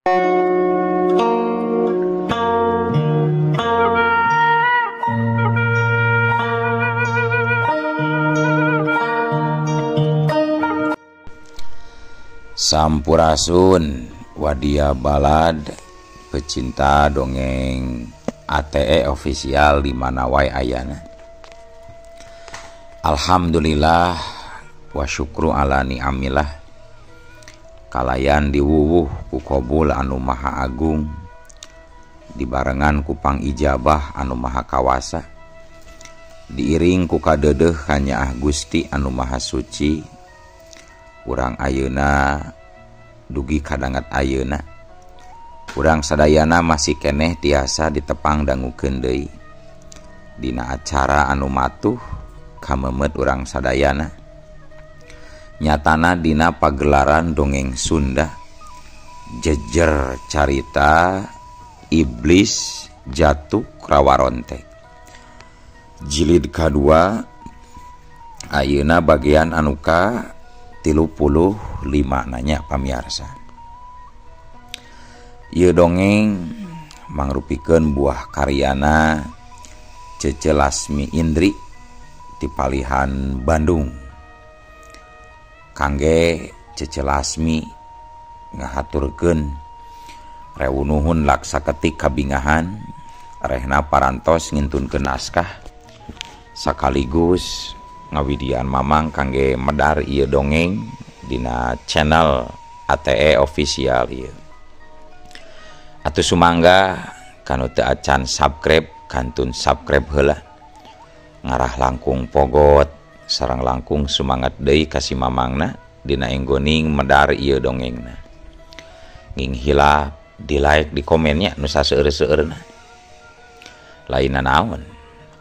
Sampurasun wadia balad pecinta dongeng ATE official di mana wae ayana. Alhamdulillah wa syukru ala ni'amillah kalayan diwuwuh ku qobul anu maha agung dibarengan ku pangijabah anu maha kawasa diiring ku kadeudeuh ka Nyaah Gusti anu maha suci. Urang ayeuna dugi kadangat ayeuna urang sadayana masih keneh tiasa ditepang dangukeun deui dina acara anu matuh kamemet urang sadayana nyatana dina pagelaran dongeng Sunda jejer carita Iblis Jatuh Rawaronte jilid kadua ayeuna bagian anu ka 35 nanya pamiarsa. Ieu dongeng mangrupikeun buah karyana Cece Lasmi Indri ti Palihan Bandung. Kangge Cece Lasmi ngahaturkeun rewu nuhun laksa ketik kabingahan rehna parantos ngintunkeun naskah sakaligus ngawidian mamang kangge medar ieu dongeng dina channel ATE official ieu. Atuh sumangga kanu teu acan subscribe kantun subscribe heula. Ngarah langkung pogot sareng langkung sumangat deui ka si mamangna dina enggoning medar ieu dongengna. Nging hilap di like di komennya nu saseueur-seueurna. Lainna naon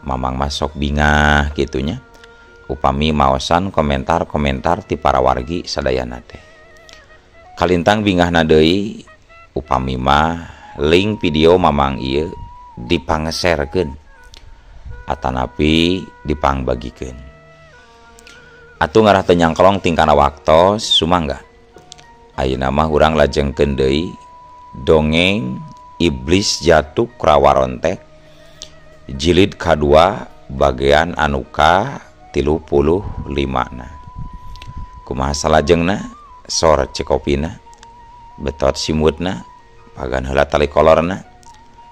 mamang masok bingah kitunya. Upami maosan komentar-komentar ti para wargi sadayana teh. Kalintang bingahna deui upami mah link video mamang ieu dipangserkeun atanapi dipangbagikeun. Atuh ngarah teu nyangkolong tingkana waktos sumangga. Ayeuna mah urang lajengkeun deui dongeng Iblis Jatuh Rawaronte jilid kadua bagian anu ka 35 na. Kumaha salajengna sor cekopina betot simutna pagan heula tali kolorna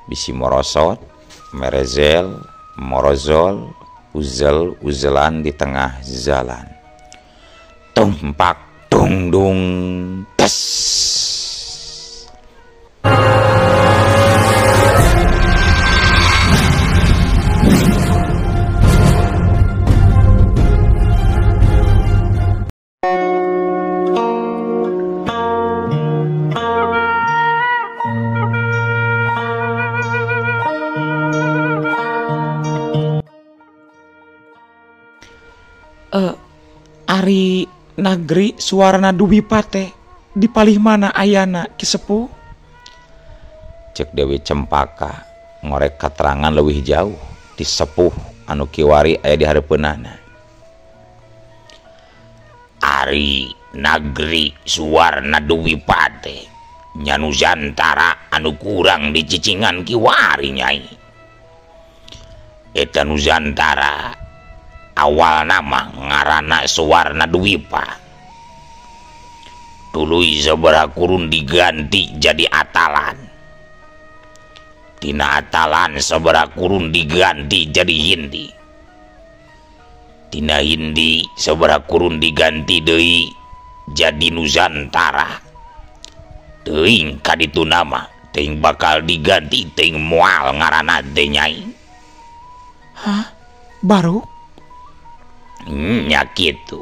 bisi morosot merezel morozol uzel-uzelan di tengah jalan tumpak dung dung tes. Ari Nagri Suwarna Duwipate di palih mana ayana Ki Sepuh? Cek Dewi Cempaka ngorek katerangan leuwih jauh ti sepuh anu kiwari aya di hareupeunana. Ari Nagri Suwarna Duwipate nya Nusantara anu kurang dicicingan kiwari nyai. Eta Nusantara awal nama ngaranna Suwarna Dwipa. Tuluy sabaraha kurun diganti jadi Atalan. Tina Atalan sabaraha kurun diganti jadi Hindi. Tina Hindi sabaraha kurun diganti deui jadi Nusantara. Teuing kaditu nama teuing bakal diganti teuing moal ngaranna teh nyai. Hah? Baru? Nya kitu.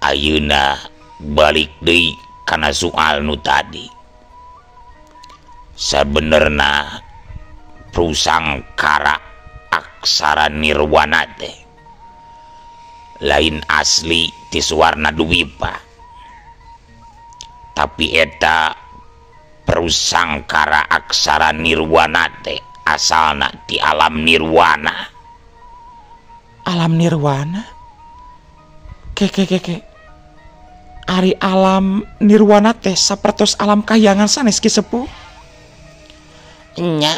Ayeuna balik deui kana soal nu tadi. Sabenerna prusangkara aksara nirwana teh lain asli ti Suwarna Dwipa. Tapi eta prusangkara aksara nirwana teh asalna ti alam nirwana. Alam nirwana? Ke Ari alam nirwana teh sapertos alam kahyangan sanes Ki Sepuh. Nya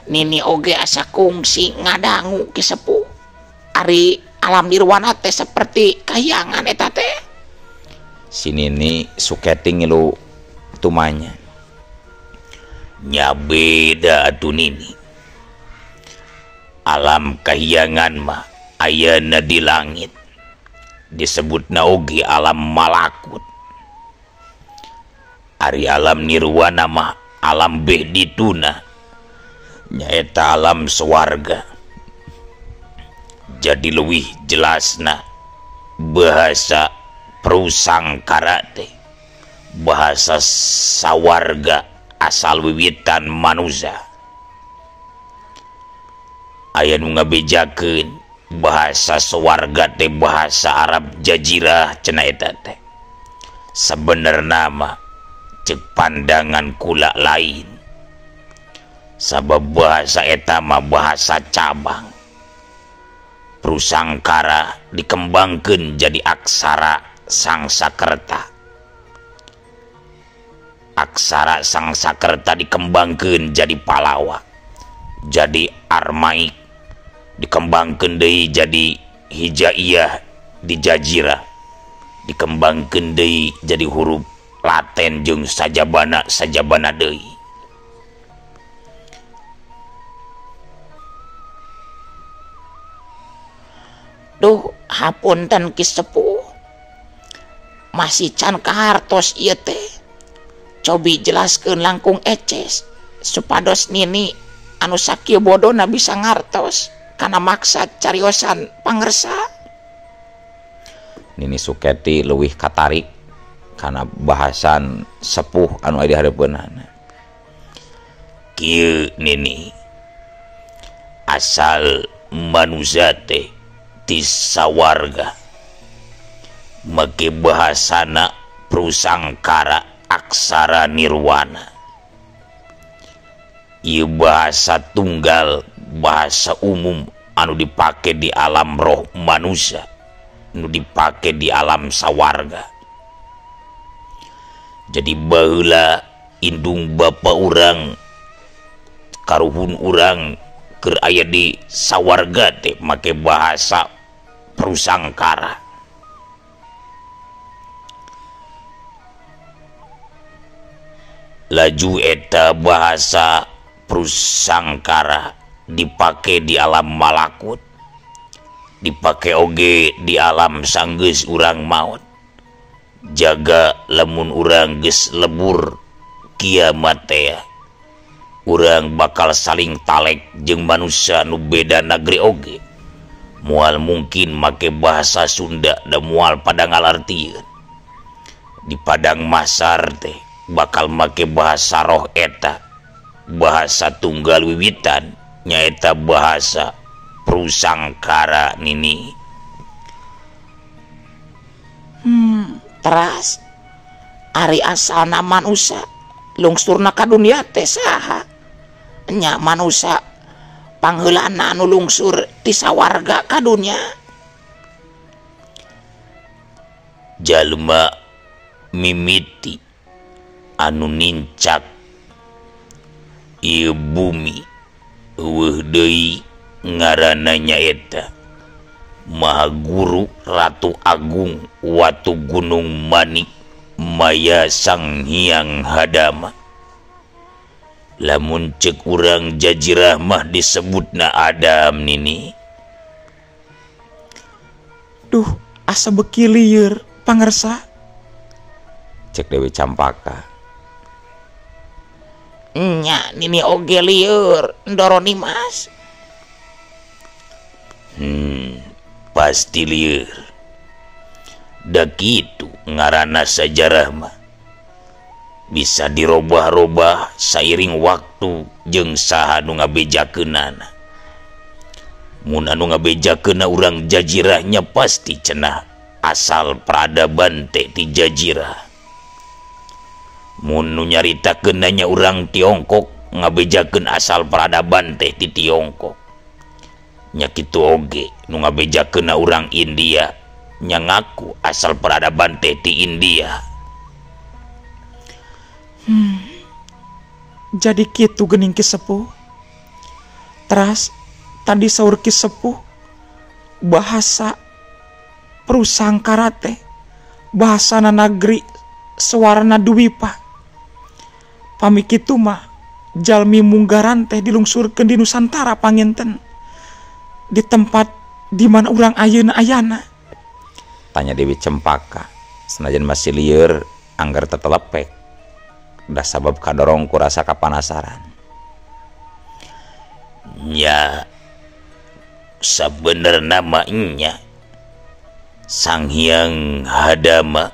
nini oge asa kungsi ngadangu Ki Sepuh. Ari alam nirwana teh seperti kahyangan eta teh. Si Nini suketing ngilu tumanya. Nya beda atuh Nini. Alam kahyangan mah ayana di langit. Disebutna oge alam malakut. Ari alam nirwana mah alam behdituna nyaeta alam swarga. Jadi leuwih jelasna bahasa prusangkara teh bahasa sawarga asal wiwitan manusia. Aya nu ngabejakeun bahasa sawarga teh bahasa Arab jazirah cenah eta teh. Sabenerna mah cek pandangan kula lain. Sabab bahasa eta mah bahasa cabang. Prusangkara dikembangkeun jadi aksara Sangsakerta. Aksara Sangsakerta dikembangkeun jadi Palawa, jadi Armaik, dikembangkeun deui jadi Hijaiyah di Jazirah, dikembangkeun deui jadi huruf Laten jeung sajabana deui. Duh, hapunten Ki Sepuh. Masih can kahartos ieu teh. Cobi jelaskeun langkung eces supados Nini anu sakieu bodona bisa ngartos kana maksad cariosan pangersa. Nini Suketi leuwih katarik kana bahasan sepuh anu aya di hareupeunana. Kieu Nini, asal manusia teh ti sawarga make bahasana prusangkara aksara nirwana. Ieu bahasa tunggal, bahasa umum anu dipake di alam roh manusia, anu dipake di alam sawarga. Jadi baheula indung bapa urang karuhun urang keur aya di sawarga teh make bahasa prusangkara. Laju eta bahasa prusangkara dipake di alam malakut, dipake oge di alam sanggeus urang maut. Jaga lamun urang geus lebur kiamat teh, urang bakal saling talek jeung manusia nu beda negeri oge. Moal mungkin make bahasa Sunda da moal pada ngalartieun. Di padang masar teh bakal make bahasa roh eta, bahasa tunggal wiwitan nyaeta bahasa prusangkara Nini. Teras ari asalna manusia lungsurna ka dunia teh saha? Nya manusia pangheulana anu lungsur ti sawarga ka dunia. Jalma mimiti anu nincak ieu bumi eueuh deui ngaranna nyaeta Maha Guru Ratu Agung Watu Gunung Manik Maya Sang Hyang Hadama. Lamun cek urang Jazirah mah disebutna Adam Nini. Duh, asa beki lieur pangersa. Cek Dewi Campaka. Nya Nini oge lieur ndoro Nimas. Pasti lieur. Da kitu ngaranna sajarah mah bisa dirobah-robah sairing waktu jeung saha nu ngabejakeunana. Mun anu ngabejakeunna urang Jazirah nya pasti cenah asal peradaban teh ti Jazirah. Mun nu nyaritakeun nya urang Tiongkok ngabejakeun asal peradaban teh ti Tiongkok. Nya kitu oge nu ngabejakeunna urang India nyangaku asal peradaban teh ti India. Jadi kitu geuning Ki Sepuh. Teras tadi saur Ki Sepuh bahasa prusangkara teh bahasana nagri Sawarna Dwipa. Pami kitu mah jalmi munggaran teh dilungsurkeun di Nusantara panginten di tempat di mana urang ayeuna ayana. Tanya Dewi Cempaka. Senajan masih lieur anggar tetelepek. Da sabab kadorong ku rasa kapanasaran. Nya sabenerna mah nya Sang Hyang Hadama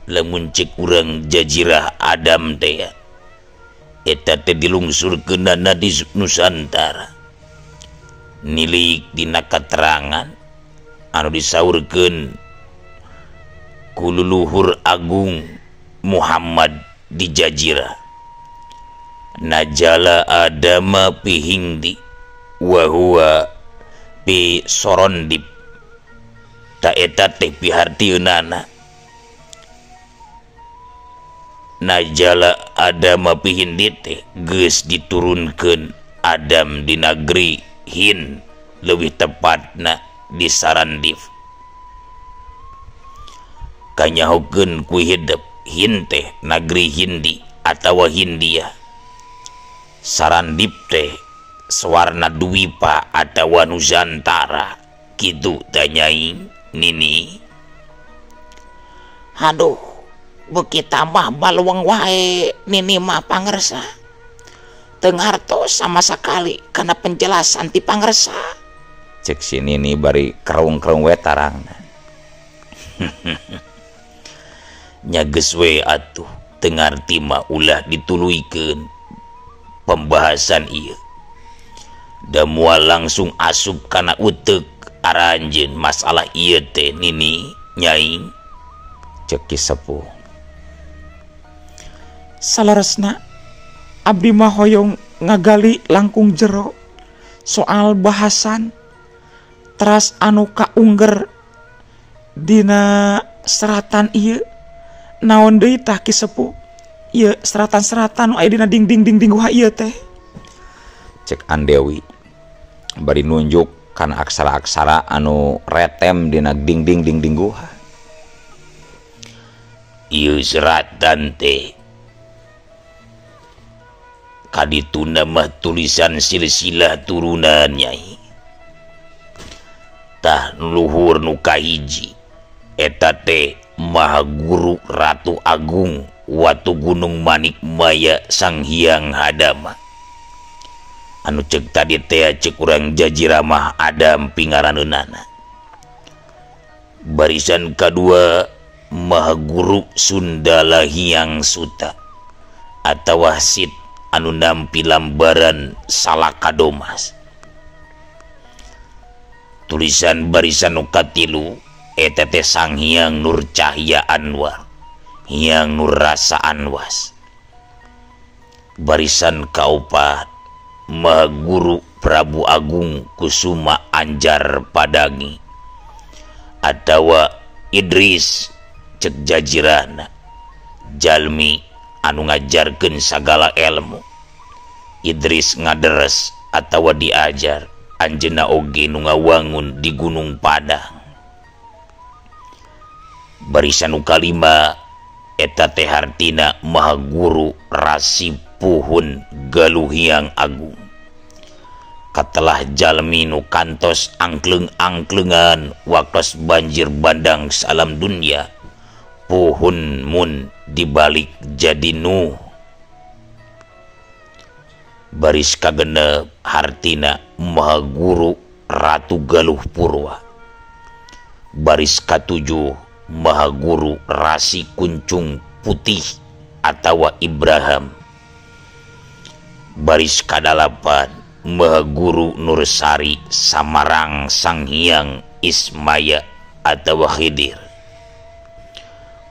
lamun cek urang jajirah Adam teh eta teh dilungsurkeunana di Nusantara. Nilik dina katerangan anu disaurkeun ku Leluhur Agung Muhammad di Jajira. Najala Adama pihingdi wa huwa pi sorondip. Ta eta teh pihartieunana. Najala Adama pihindi teh geus diturunkeun Adam di negeri Hind, leuwih tepatna di Sarandip. Kanyahokeun ku hidup Hind teh negeri Hindi atawa Hindia. Sarandip teh Sawarna Dwipa atawa Nusantara. Kitu tanyai Nini. Aduh, beuki tambah baluang wae Nini mah pangersa. Teu ngartos sama sakali kana penjelasan ti pangersa. Cek si Nini bari kerung-kerung we tarangna. Nya geus we atuh teu ngarti mah ulah dituluykeun pembahasan ieu. Da moal langsung asup kana uteuk aranjeun masalah ieu teh Nini Nyai. Cek Ki Sepuh. Salaresna abdi mah hoyong ngagali langkung jero soal bahasan teras anu kaungger dina seratan ieu. Naon deui tah Ki Sepuh? Ieu seratan-seratan anu aya dina ding-ding guha ieu teh. Cek Andewi bari nunjuk kana aksara-aksara anu retem dina ding-ding guha. Ieu seratan teh kadituna mah tulisan silsilah turunan Nyai. Tah luhur nu kahiji eta teh Maha Guru Ratu Agung Watu Gunung Manik Maya Sang Hyang Hadama. Anu cek tadi teh cek urang Jajira mah Adam pingaraneunana. Barisan kadua Maha Guru Sundala Hyang Suta atawa Sid anu nampi lambaran Salakadomas. Tulisan barisan nu katilu eta teh Sang Hyang Nur Cahya Anwar, Hyang Nur Rasa Anwas. Barisan kaopat Maha Guru Prabu Agung Kusuma Anjar Padangi atawa Idris cek Jajirana, jalmi anu ngajarkeun sagala ilmu. Idris ngaderes atawa diajar anjeunna oge nu ngawangun di Gunung Padang. Barisan nu kalima eta teh hartina Maha Guru Rasipuhun Galuh Hyang Agung. Katelah jalmi nu kantos angkleng-angklengan waktos banjir bandang salam dunia, puhun mun dibalik jadi Nuh. Baris kagenep hartina Maha Guru Ratu Galuh Purwa. Baris katujuh Maha Guru Rasi Kuncung Putih atawa Ibrahim. Baris kadalapan Maha Guru Nursari Samarang Sang Hyang Ismaya atawa Khidir.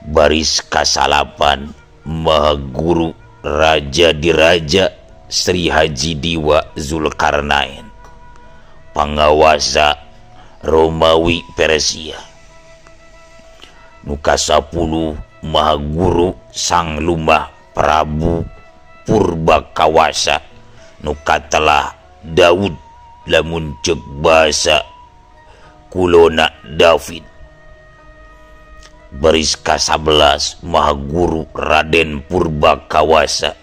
Baris kasalapan Maha Guru Raja Diraja Sri Haji Diwa Zulkarnain, pangawasa Romawi Persia. nu ka-10 Maha Guru Sang Lumah Prabu Purbakawasa nu katelah Daud lamun ceuk basa kulona David. Baris ka-11 Maha Guru Raden Purbakawasa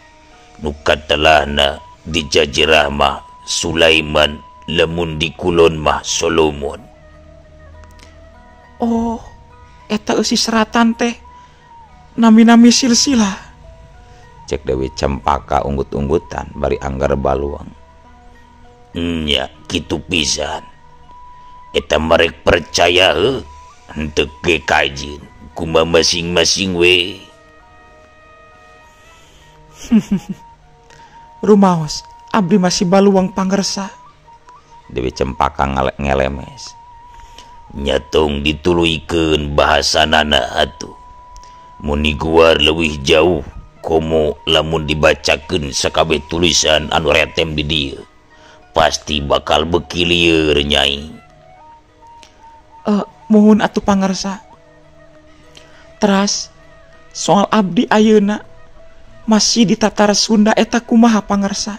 nu katelahna dijajirah mah Sulaiman lamun di kulon mah Solomon. Oh, eta eusi seratan teh nami-nami silsilah. Cek Dewi Cempaka unggut-unggutan bari anggar baluang. Nya kitu pisan. Eta merek percaya henteu ge kajin kumaha masing-masing we. Rumaos, abdi masih baluang pangersa. Dewi Cempaka ngelemes. Nyatong dituluykeun bahasanana atuh. Mun diguar leuwih jauh komo lamun dibacakeun sakabeh tulisan anu retem di dieu pasti bakal beuki lieur nyai. Mohon atuh pangersa. Teras soal abdi ayeuna masih di tatara Sunda eta kumaha pangersa?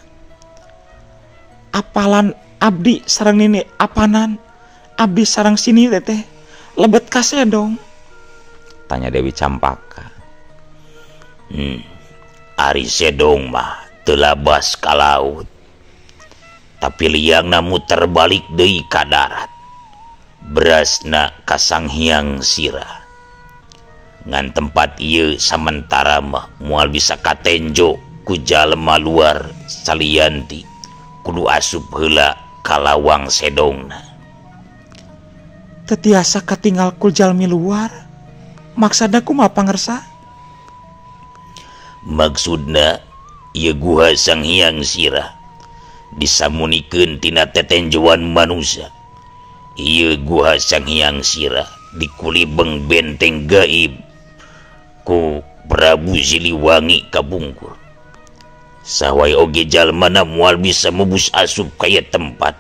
Apalan abdi sareng nini apanan? Abdi sarang sini teh lebet kase dong. Tanya Dewi Cempaka. Ari sedong mah teu labas ka laut. Tapi liangna muter balik deui ka darat. Berasna ka Sanghyang Sira. Ngan tempat ieu samentara mah moal bisa katenjo ku jalema luar salianti kudu asup heula ka lawang sedongna. Tetiasa katinggal ku jalmi luar. Maksudna kumaha pangersa? Maksudna ieu guha Sanghyang Sira disamunikeun tina tetenjoan manusia. Ieu guha Sanghyang Sira dikulibeng benteng gaib ku Prabu Siliwangi kabungkur. Sawai oge jalmana moal bisa mebus asup ka ieu tempat.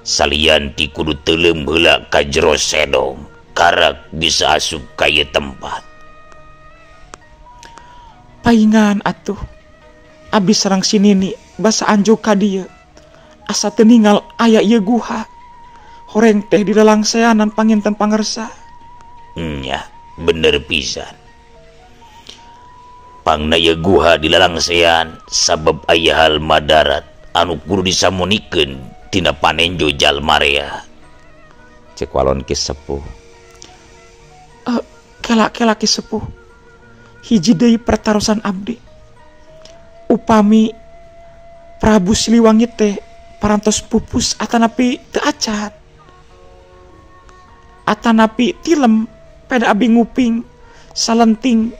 Salianti kudu teuleum heula ka jero sedong karak bisa asup ka ieu tempat. Paingan atuh. Abdi sareng sinini basa anjo ka dieu. Asa teu ningal aya ieu guha. Horeng teh di lelangseanan panginten pangersa. Nya, bener pisan. Pangna ieu guha di lelangsean sabab aya hal madarat anu kudu disamunikeun tina panenjo jalmarea. Cek walon Ki Sepuh. Kela Ki Sepuh. Hiji deui pertarosan abdi. Upami Prabu Siliwangi teh parantos pupus atanapi teu acat. Atanapi tilem pada abdi nguping salenting.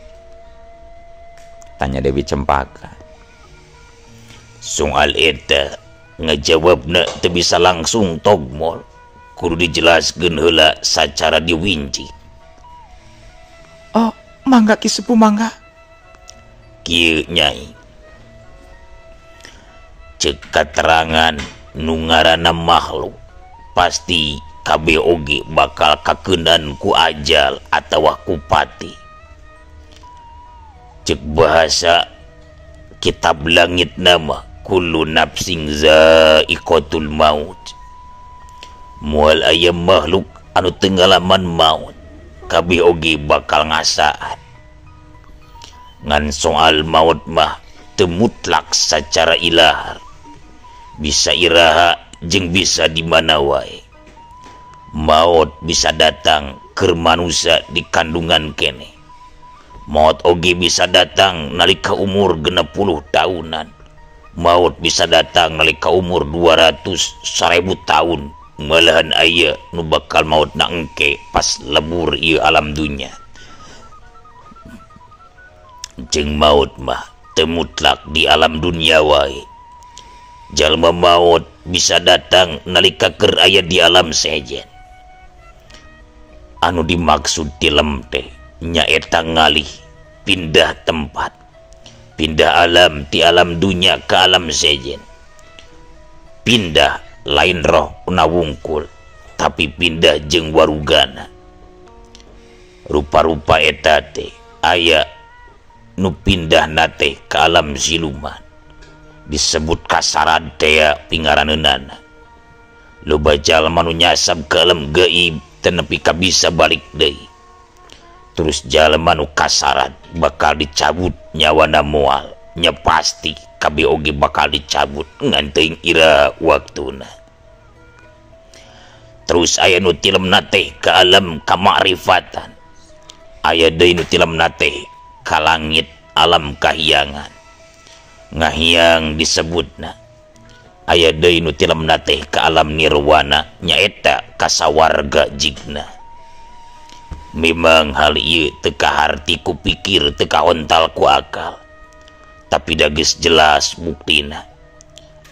Tanya Dewi Cempaka. Soal eta ngejawabna teu bisa langsung togmol, kudu dijelaskeun heula sacara diwinci. Oh, mangga Ki Sepuh mangga. Kieu nyai. Ceuk katerangan nu ngaranna makhluk pasti kabeh oge bakal kakeundan ku ajal atawa ku pati. Ceuk bahasa kitab langit nama kullu nafsing za'iqatul maut. Moal aya makhluk anu teu ngalaman maut, kabeh oge bakal ngasaan. Ngan soal maut mah teu mutlak sacara ilahar. Bisa iraha jeung bisa di mana wae. Maut bisa datang keur manusia di kandungan kene. Maut oge bisa datang nalika umur 60 tahunan. Maut bisa datang nalika umur 200.000 tahun. Malahan aya nu bakal maut na engke pas lebur ieu alam dunya. Jeung maut mah teu mutlak di alam dunia wae. Jalma maut bisa datang nalika keur aya di alam sejen. Anu dimaksud tilem teh nyaeta ngalih, pindah tempat, pindah alam ti alam dunia ke alam sejen. Pindah lain roh una wungkul, tapi pindah jeung warugana. rupa-rupa eta teh aya nu pindah nate ke alam siluman disebut kasaran teh pingaranana loba jalma nu nyasab ke alam gaib teu nepi ka bisa balik deui terus jalma nu kasaran bakal dicabut nyawana moal nya pasti kabeh oge bakal dicabut ngan teuing ira waktuna terus aya nu tilemna teh ke alam kamakrifatan aya deui nu tilemna teh ka langit alam kahiyangan ngahiang disebutna aya deui nu tilemna teh ka alam nirwana nyaeta kasawarga jigna memang hal ieu teu kaharti ku pikir teu kaontal ku akal tapi da geus jelas buktina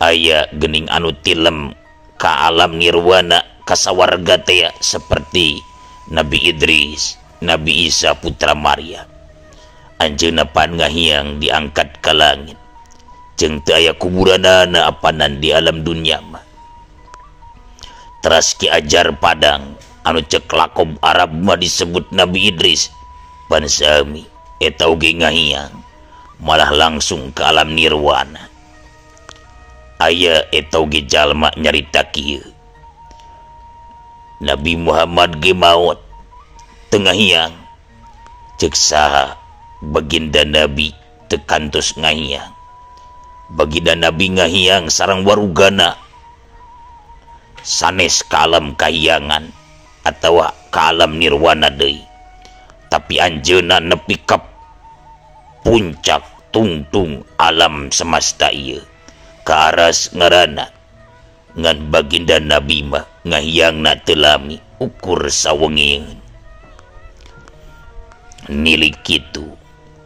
aya geuning anu tilem ka alam nirwana kasawarga teh seperti Nabi Idris Nabi Isa putra Maryam anjeunna pan ngahiang diangkat ka langit jeung teu aya kuburanana apanan di alam dunia mah teras Ki Ajar Padang anu cek lakob Arab mah disebut Nabi Idris pan sami eta oge ngahiang malah langsung ke alam nirwana aya eta oge jalma nyarita kieu Nabi Muhammad ge maot tengah hiang cek saha baginda Nabi teu kantos ngahiang baginda Nabi ngahiang sareng warugana sanes ka alam kahiyangan atawa ka alam nirwana deui tapi anjeunna nepi ka puncak tungtung alam semesta ieu ka aras ngaranna ngan baginda Nabi mah ngahiangna teu lami ukur sawengeun nili kitu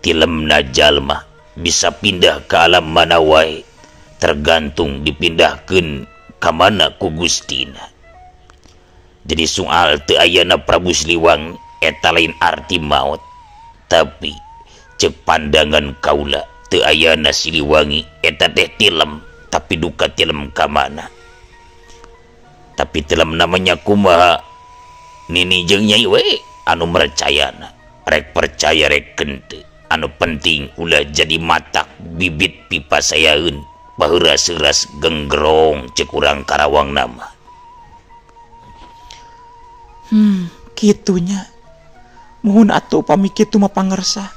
tilemna jalma bisa pindah ke alam mana wae tergantung dipindahkeun ka mana ku Gustina jadi soal teu ayana Prabu Sliwangi eta lain arti maot tapi cek pandangan kaula teu ayana Siliwangi eta teh tilem tapi duka tilem ka mana tapi tilem namanya kumaha nini jeung nyai we anu mercayana rek percaya rek kenteu anu penting ulah jadi matak bibit pipa sayaeun baheura seuras genggerong cek urang Karawang nama kitunya muhun atuh upami kitu mah pangersa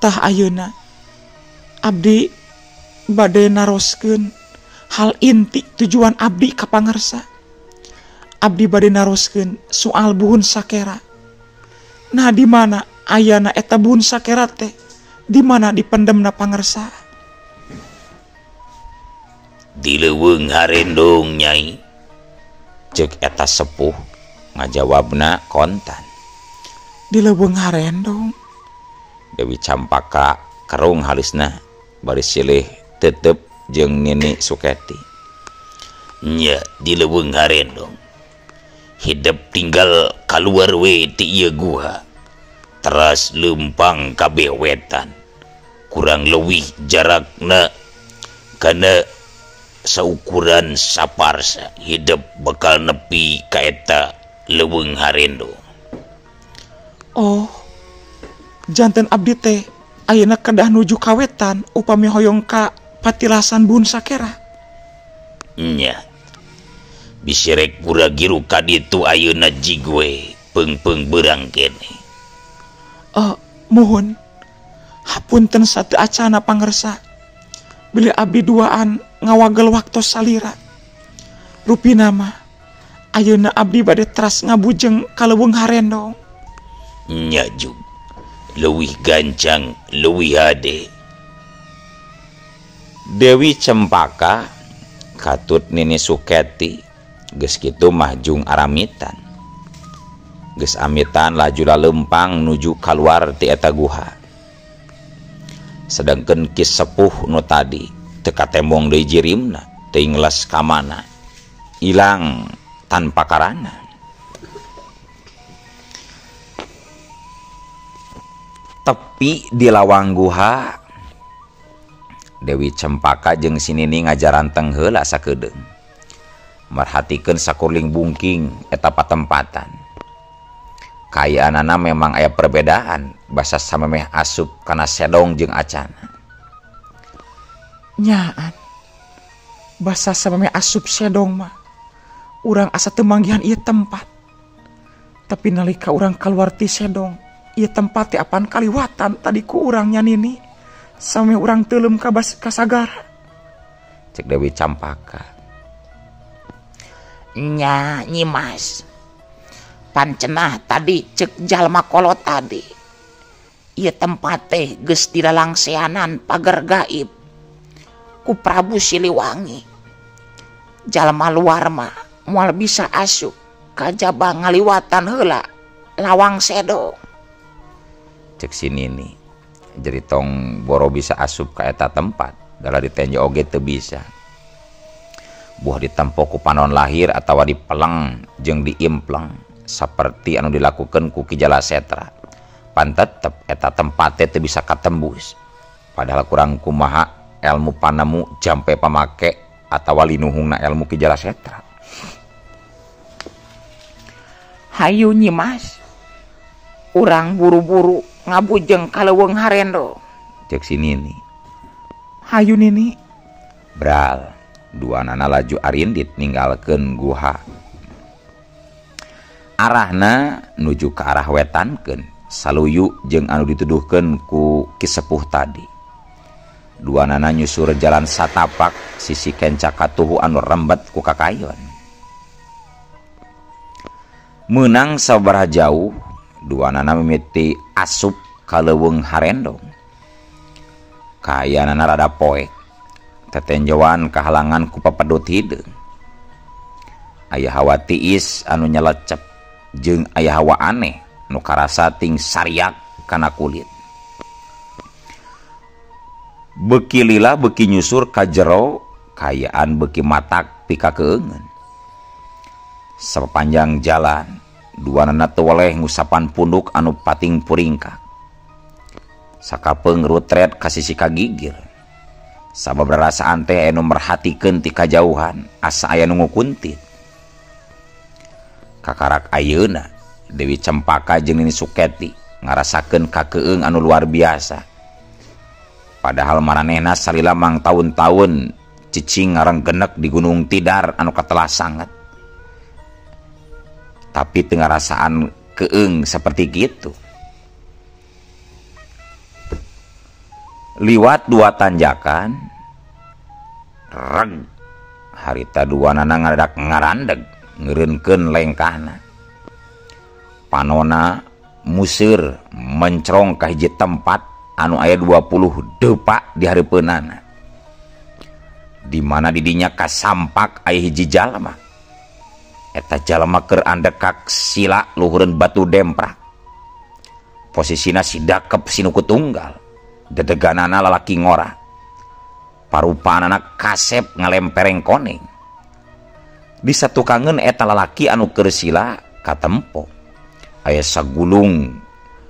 tah ayeuna abdi bade naroskeun hal inti tujuan abdi ka pangersa abdi bade naroskeun soal buhun sakera nah di mana ayana eta buhun sakera teh di mana dipendemna pangersa di leuweung harendong nyai cek eta sepuh ngajawabna kontan di leuweung harendong Dewi Campaka kerung halisna bari silih tetep jeung Nini Suketi nya di leuweung harendong hidup tinggal kaluar we ti ieu guha teras leumpang kabeh wetan kurang leuwih jarakna kana saukuran saparsa hidup bakal nepi ka eta leuweung harendong oh janten abdi teh ayeuna kedah nuju ka wetan upami hoyong ka patilasan buhun sakera nya bisi rek pura giru ka ditu ayeuna jigwe peung-peung beurang kene muhun hapunten sateu acana pangersa beli abdi duaan ngawagel waktos salira rupina mah ayeuna abdi bade teras ngabujeng ka leuweung harendong nya jug leuwih gancang leuwih hade Dewi Cempaka katut Nini Suketi geus kitu mah jung aramitan geus amitan laju laleumpang nuju kaluar ti eta guha sedangkeun ki sepuh nu tadi teu katembong deui jirimna teuing les ka mana ilang tanpa karana tepi di lawang guha Dewi Cempaka jeung si Nini ngajaranteng heula sakedeung merhatikeun sakurling bungking eta patempatan kayaanana memang aya perbedaan basa samemeh asup kana sedong jeung acan. Nyaan basa samemeh asup sedong mah urang asa teu manggihan ieu tempat. Tapi nalika urang kaluar ti sedong ieu tempat teh apaan kaliwatan tadi ku urang nyanini samemeh urang teuleum ka sagara. Cek Dewi Campaka. Nya Nyimas, pancenah tadi cek jalma kolot tadi ieu tempat teh geus dilalangseanan pagar gaib ku Prabu Siliwangi. Jalma luar mah moal bisa asup kajaba ngaliwatan heula lawang sedong. Cek sini nih jadi tong boro bisa asup ka eta tempat dala ditenjo oge teu bisa. Buah ditempo ku panon lahir atawa dipeleng jeung diimpleng saperti anu dilakukan ku Ki Jalasetra. Pan tetep eta tempat teh teu bisa katembus. Padahal kurang kumaha ilmu panemu jampe pamake atawa linuhungna ilmu Ki Jalasetra. Hayu Nyimas, urang buru-buru ngabujeng ka leuweung Harendo. Cek sini nih. Hayu Nini. Bral, duanana laju arindit ninggalkeun guha. Arahna nuju ke arah wetankeun saluyu jeung anu dituduhkeun ku Kisepuh tadi. Duanana nyusur jalan satapak sisi kenca katuhu anu rembet ku kakayon. Meunang sabaraha jauh duanana mimiti asup ka leuweung Harendong. Kayanana rada poek, tetenjoan kahalangan ku papedut hideung. Aya hawa tiis anu nyelecep jeung aya hawa aneh nu karasa ting sariak kana kulit. Beuki lila beuki nyusur ka jero, kayaan beuki matak pika keungeun. Sapanjang jalan duanana teu weleh ngusapan punduk anu pating puringkak. Sakapeung rutret ka sisi kagigir. Sababaraha rasaan teh anu merhatikeun ti kajauhan asa aya nu ngukuntit. Kakarak ayeuna Dewi Cempaka jeung Nini Suketi ngarasakeun kakeueung anu luar biasa. Padahal maranehna salila mang taun-taun cicing ngarenggenek di Gunung Tidar anu katelah sanget. Tapi teu ngarasaan keung seperti gitu. Liwat dua tanjakan reg harita duanana ngaradak ngarandeg ngeureunkeun lengkahna. Panona museur mencrong ka hiji tempat anu aya 20 depa di hareupeunana. Di mana didinya kasampak aya hiji jalma. Eta jalma keur andekak sila luhureun batu demprak. Posisina sidakep sinuku tunggal. Dedeganana lalaki ngora. Parupaanana kasep ngalempereng koneng. Disatukangeun eta lalaki anu keur sila katempo. Aya sagulung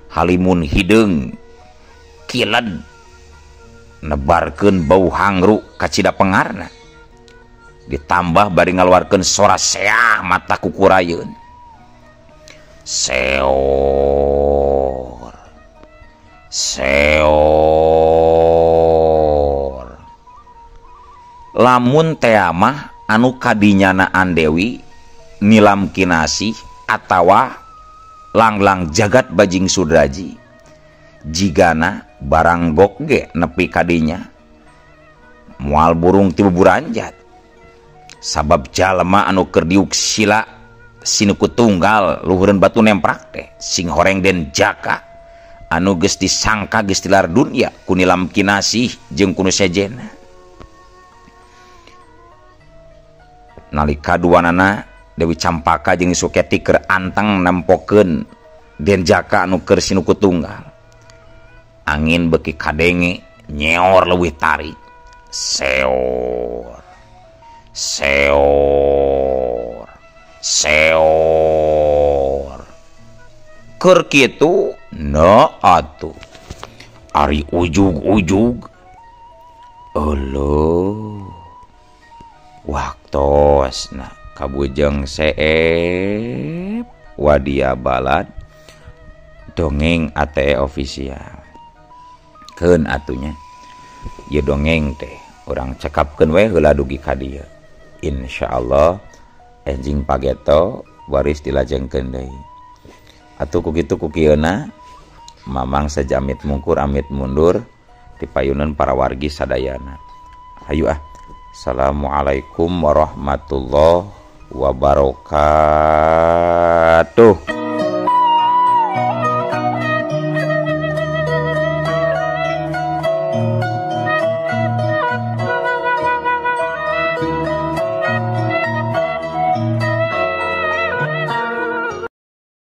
halimun hideung kiled nebarkeun bau hangru ka cida pengarna. Ditambah bari ngaluarkeun sora seah mata kukurayeun. Seor. Seor. Lamun teh mah anu kadinyanaan Dewi nilam kinasih atawa langlang jagat bajing sudraji. Jigana barang gok ge nepi kadinya moal burung ti buburanjat. Sabab jalma anu keur diuk sila sinuku tunggal luhureun batu nemprak teh sing horeng den jaka anu geus disangka geus tilar dunya ku nilam kinasih jeung ku nu sejena. Nalika duanana Dewi Campaka jeung Suketi keur anteng nempokeun den jaka anu keur sinuku tunggal. Angin beuki kadenge nyeor leuwih tarik. Seor. Seor. Seor. Keur kitu na atuh. Ari ujug-ujug. Uluh. Waktosna kabujeng seep wadia balad dongeng ATE official keun atunya ya dongeng teh orang cekapkeun we heula dugi ka dieu insyaallah enjing pageto waris dilajengkeun deui atuh kukitu kukieuna mamang sajamit mungkur amit mundur di payunan para wargi sadayana hayu assalamualaikum warahmatullahi wabarakatuh.